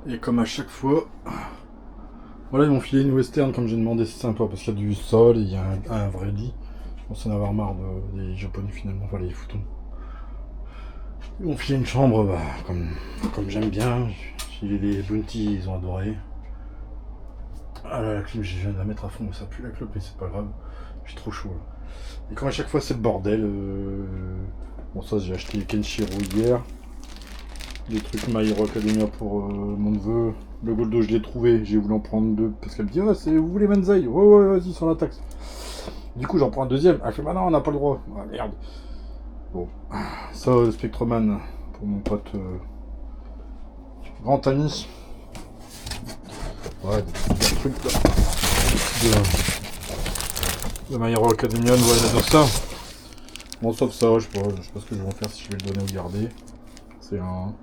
Et comme à chaque fois, voilà, ils m'ont filé une western comme j'ai demandé, c'est sympa parce qu'il y a du sol et il y a un vrai lit. On s'en avoir marre des japonais finalement, voilà les foutons. Ils m'ont filé une chambre, bah, comme j'aime bien. J'ai les bounty, ils ont adoré. Ah là, la clim, je viens de la mettre à fond, ça pue la clope, mais c'est pas grave. Je suis trop chaud là. Et comme à chaque fois, c'est le bordel. Bon, ça, j'ai acheté Kenshiro hier. Des trucs My Hero Academia pour mon neveu. Le Goldo, je l'ai trouvé, j'ai voulu en prendre deux parce qu'elle me dit: ah, c'est vous les Manzai? Ouais, ouais, vas-y, sur la taxe. Du coup, j'en prends un deuxième. Elle fait: bah non, on n'a pas le droit. Ah merde. Bon, ça, le Spectroman pour mon pote grand ami. Ouais, des trucs là. De My Hero Academia, ouais, il adore ça. Bon, sauf ça, je sais pas ce que je vais en faire, si je vais le donner ou le garder. C'est un.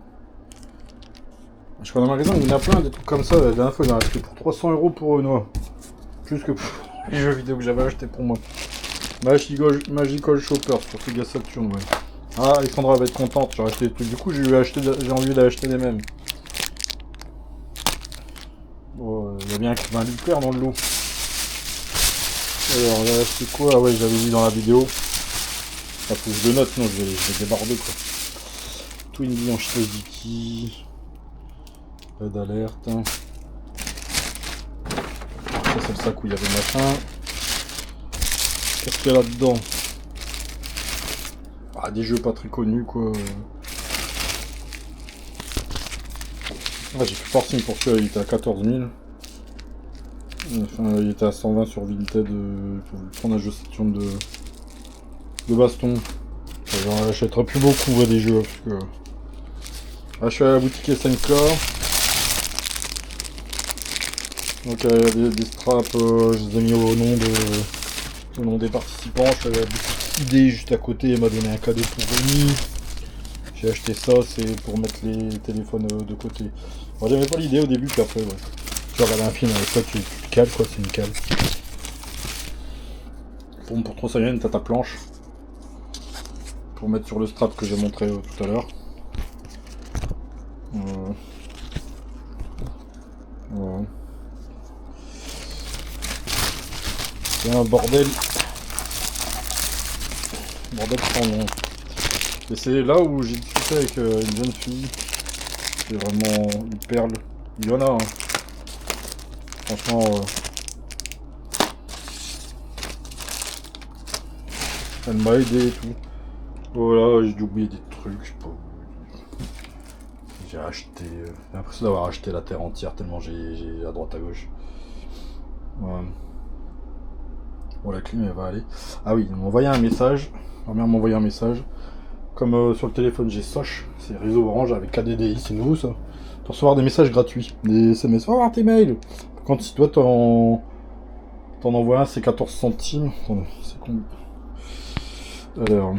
Je crois dans le magasin, il y en a plein, des trucs comme ça. La dernière fois, il en a acheté pour 300 € pour Noah. Plus que pour les jeux vidéo que j'avais acheté pour moi. Magical Shopper sur Sega Saturn, ouais. Ah, Alexandra va être contente, j'ai acheté des trucs. Du coup, j'ai envie d'acheter les mêmes. Bon, il y a bien un litre dans le lot. Alors, là, c'est quoi? Ah ouais, j'avais vu dans la vidéo. Ça faut que je le note, sinon je vais déborder, quoi. Twinbee en Chitoziki. Pas d'alerte. Ça, c'est le sac où il y avait le machin. Qu'est-ce qu'il y a là-dedans? Ah, des jeux pas très connus, quoi. Ah, j'ai fait forcing pour celui-là, il était à 14 000. Enfin, il était à 120 sur Vinted pour prendre un jeu Saturn de baston. J'en achèterai plus beaucoup, ouais, des jeux. Parce que... Ah, je suis à la boutique SNK. Donc, des straps, je les ai mis au nom des participants. Je suis à la boutique ID juste à côté, elle m'a donné un cadeau pour Rémi. J'ai acheté ça, c'est pour mettre les téléphones de côté. Bon, j'aimais pas l'idée au début, puis après, ouais. Tu regardes un film avec ça, tu le cales, quoi, c'est une cale. Bon, pour trop ça vient, t'as ta planche. Pour mettre sur le strap que j'ai montré tout à l'heure. Voilà. C'est un bordel. Bordel sans nom. Et c'est là où j'ai discuté avec une jeune fille. C'est vraiment une perle. Il y en a, hein. Franchement, elle m'a aidé et tout. Voilà, j'ai dû oublier des trucs, je sais pas. J'ai acheté. J'ai l'impression d'avoir acheté la terre entière tellement j'ai à droite à gauche. Ouais. Bon, la clim elle va aller. Ah oui, ils m'ont envoyé un message. Ma mère m'a envoyé un message. Comme sur le téléphone j'ai Soch, c'est réseau orange avec KDDI, c'est nouveau ça. Pour recevoir des messages gratuits, des SMS. Oh, tes mails. Quand si toi t'en envoies un, c'est 14 centimes. Attendez, c'est combien? Alors.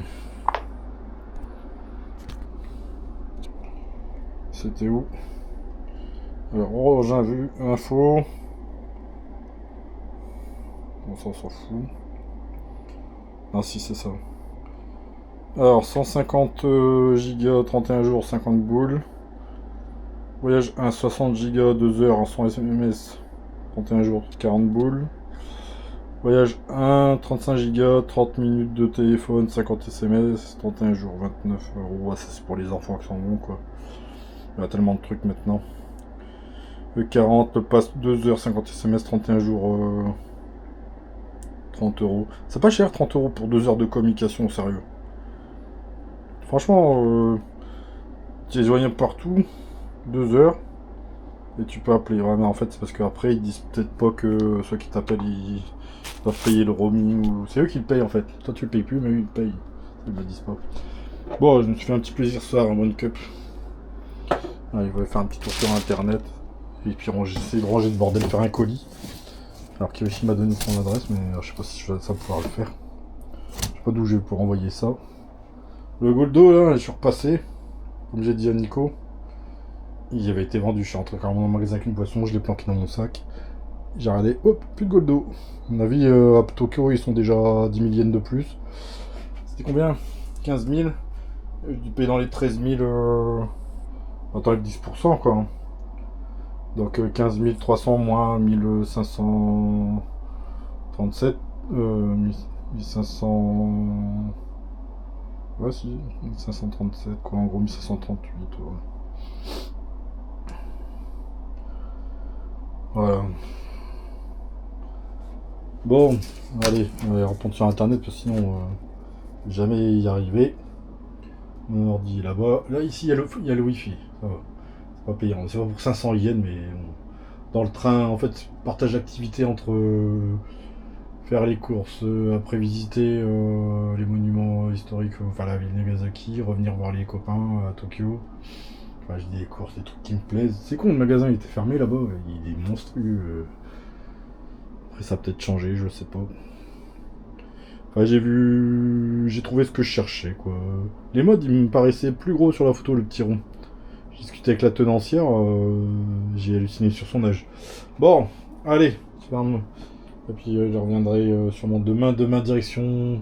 C'était où? Alors, orange vu, info. Bon, ça on s'en fout. Ah si, c'est ça. Alors, 150 gigas, 31 jours, 50 boules. Voyage 1, 60 gigas, 2 heures, 100 SMS, 31 jours, 40 boules. Voyage 1, 35 gigas, 30 minutes de téléphone, 50 SMS, 31 jours, 29 €. Ah, ça c'est pour les enfants qui sont bons, quoi. Il y a tellement de trucs maintenant. Le 40, le passe 2 heures, 50 SMS, 31 jours, 30 €. C'est pas cher, 30 € pour 2 heures de communication, sérieux. Franchement, tu es joignable partout, 2 heures, et tu peux appeler. Ouais, mais en fait, c'est parce qu'après, ils disent peut-être pas que ceux qui t'appellent, ils doivent payer le roaming, ou c'est eux qui le payent en fait. Toi, tu le payes plus, mais eux, ils le payent. Ils me le disent pas. Bon, je me suis fait un petit plaisir ce soir, un One Cup. Allez, je vais faire un petit tour sur internet, et puis j'essaie de ranger le bordel, faire un colis. Alors Kiyoshi m'a donné son adresse, mais je sais pas si je vais ça pouvoir le faire. Je sais pas d'où je vais pouvoir envoyer ça. Le Goldo là, je suis repassé, comme j'ai dit à Nico. Il avait été vendu, je suis rentré carrément dans le magasin avec une boisson, je l'ai planqué dans mon sac. J'ai regardé, hop, plus de Goldo. À mon avis, à Tokyo, ils sont déjà à 10 000 yens de plus. C'était combien? 15 000. J'ai dû payer dans les 13 000. Attends, avec 10% quoi. Donc 15 300 moins 1537. 1500. Ouais, si, 1537, quoi, en gros 1538. Ouais. Voilà. Bon, allez, on va reprendre sur internet parce que sinon, jamais y arriver. Mon ordi est là-bas. Là, ici, il y a le wifi. Ça va. C'est pas payant. C'est pas pour 500 yens, mais bon. Dans le train, en fait, partage d'activité entre faire les courses, après visiter les monuments historiques, enfin la ville de Nagasaki, revenir voir les copains à Tokyo. Enfin, j'ai des courses, des trucs qui me plaisent. C'est con, le magasin il était fermé là-bas, il est monstrueux. Après, ça a peut-être changé, je sais pas. Enfin, j'ai trouvé ce que je cherchais, quoi. Les modes, ils me paraissaient plus gros sur la photo, le petit rond. J'ai discuté avec la tenancière, j'ai halluciné sur son âge. Bon, allez, et puis je reviendrai sûrement demain. Demain direction.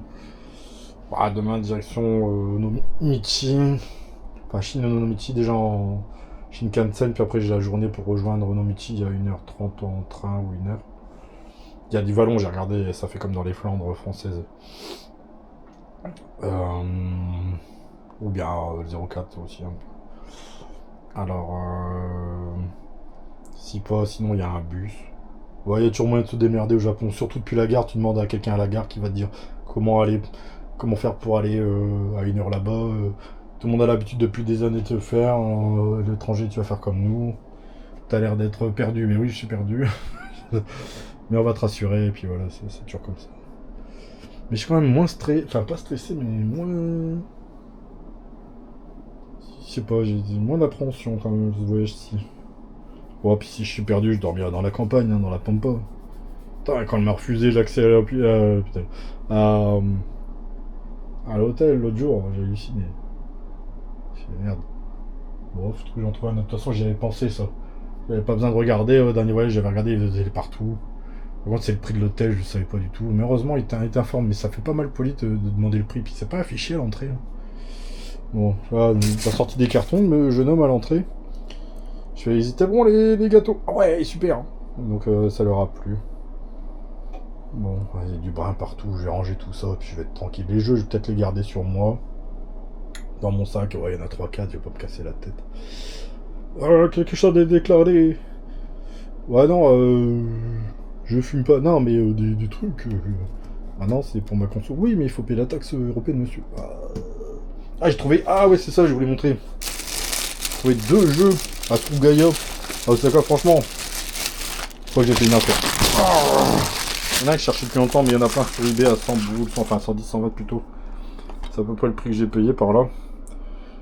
Ah, demain direction Onomichi. Enfin, Shin-Onomichi déjà en Shinkansen. Puis après j'ai la journée pour rejoindre Onomichi. Il y a 1h30 en train ou 1h. Il y a du vallon, j'ai regardé, ça fait comme dans les Flandres françaises. Ou bien le 04 aussi. Hein. Alors, si pas, sinon il y a un bus. Ouais, il y a toujours moyen de se démerder au Japon. Surtout depuis la gare, tu demandes à quelqu'un à la gare qui va te dire comment aller, comment faire pour aller à 1 heure là-bas. Tout le monde a l'habitude depuis des années de le faire. L'étranger, tu vas faire comme nous. T'as l'air d'être perdu, mais oui, je suis perdu. Mais on va te rassurer, et puis voilà, c'est toujours comme ça. Mais je suis quand même moins stressé, enfin pas stressé, mais moins. Je sais pas, j'ai moins d'appréhension quand même, ce voyage-ci. Bon, puis si je suis perdu, je dormirai dans la campagne, hein, dans la pampa. Putain, quand elle m'a refusé l'accès putain, à, à l'hôtel l'autre jour, j'ai halluciné. J'ai dit, merde. Bon, faut que j'en trouve un autre. De toute façon, j'y avais pensé ça. J'avais pas besoin de regarder. Au dernier voyage, j'avais regardé, il faisait partout. Par contre, c'est le prix de l'hôtel, je savais pas du tout. Mais heureusement, il t'informe. Mais ça fait pas mal poli de demander le prix. Puis c'est pas affiché à l'entrée. Hein. Bon, là, t'as sorti des cartons, le jeune homme à l'entrée. Je vais hésiter. Bon, les gâteaux. Ah ouais, super. Hein. Donc ça leur a plu. Bon, il y a du brin partout, je vais ranger tout ça, puis je vais être tranquille. Les jeux, je vais peut-être les garder sur moi. Dans mon sac, ouais, il y en a 3-4, je vais pas me casser la tête. Quelque chose à déclarer. Ouais, non, je fume pas. Non, mais des trucs. Ah non, c'est pour ma conso. Oui, mais il faut payer la taxe européenne, monsieur. Ah, j'ai trouvé. Ah, ouais, c'est ça, je voulais montrer. J'ai trouvé 2 jeux à Tsugaya. Ah, c'est quoi, franchement. Je crois que j'ai fait une affaire. Il y en a que je cherchais depuis longtemps, mais il y en a plein sur eBay à 100 boules, enfin 110, 120 plutôt. C'est à peu près le prix que j'ai payé par là.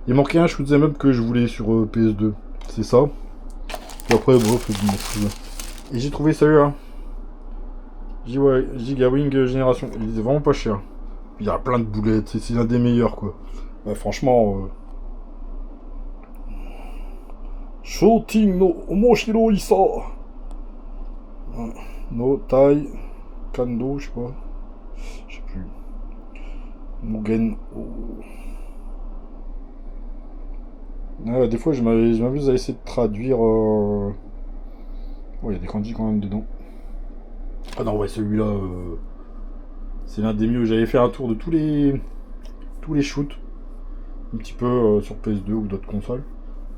Il manquait un shoot'em up que je voulais sur PS2. C'est ça. Et après, bon, je m'en fous. Et j'ai trouvé celui-là. Giga Wing Génération. Il est vraiment pas cher. Il y a plein de boulettes, c'est l'un des meilleurs quoi. Franchement. Shooting no Omoshiro Isa. No Tai. Kando, je sais pas. Je sais plus. Mugen. Des fois, je m'amuse à essayer de traduire. Oh, il y a des kanji quand même dedans. Ah non, ouais, celui-là. C'est l'un des mieux. J'avais fait un tour de tous les shoots. Un petit peu sur PS2 ou d'autres consoles.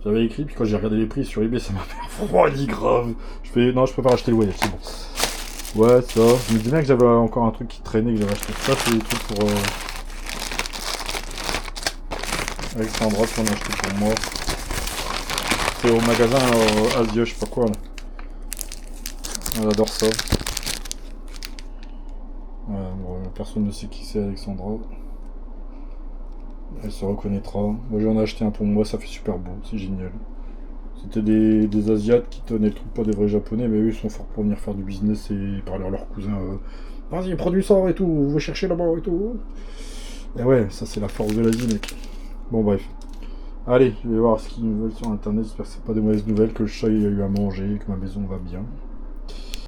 J'avais écrit, puis quand j'ai regardé les prix sur eBay, ça m'a fait refroidi grave. Non, je préfère acheter le voyage, c'est bon. Ouais, ça. Je me dis bien que j'avais encore un truc qui traînait, que j'avais acheté. Ça, c'est des trucs pour. Alexandra, qu'on a acheté pour moi. C'est au magasin Asia, je sais pas quoi. Là. Elle adore ça. Bon, personne ne sait qui c'est Alexandra. Elle se reconnaîtra. Moi j'en ai acheté un pour moi, ça fait super beau, c'est génial. C'était des Asiates qui tenaient le truc, pas des vrais japonais, mais eux ils sont forts pour venir faire du business et parler à leurs cousins. Vas-y, produis ça et tout, vous cherchez là-bas et tout. Et ouais, ça c'est la force de l'Asie, mec. Bon, bref. Allez, je vais voir ce qu'ils me veulent sur internet. J'espère que c'est pas des mauvaises nouvelles, que le chat il a eu à manger, que ma maison va bien.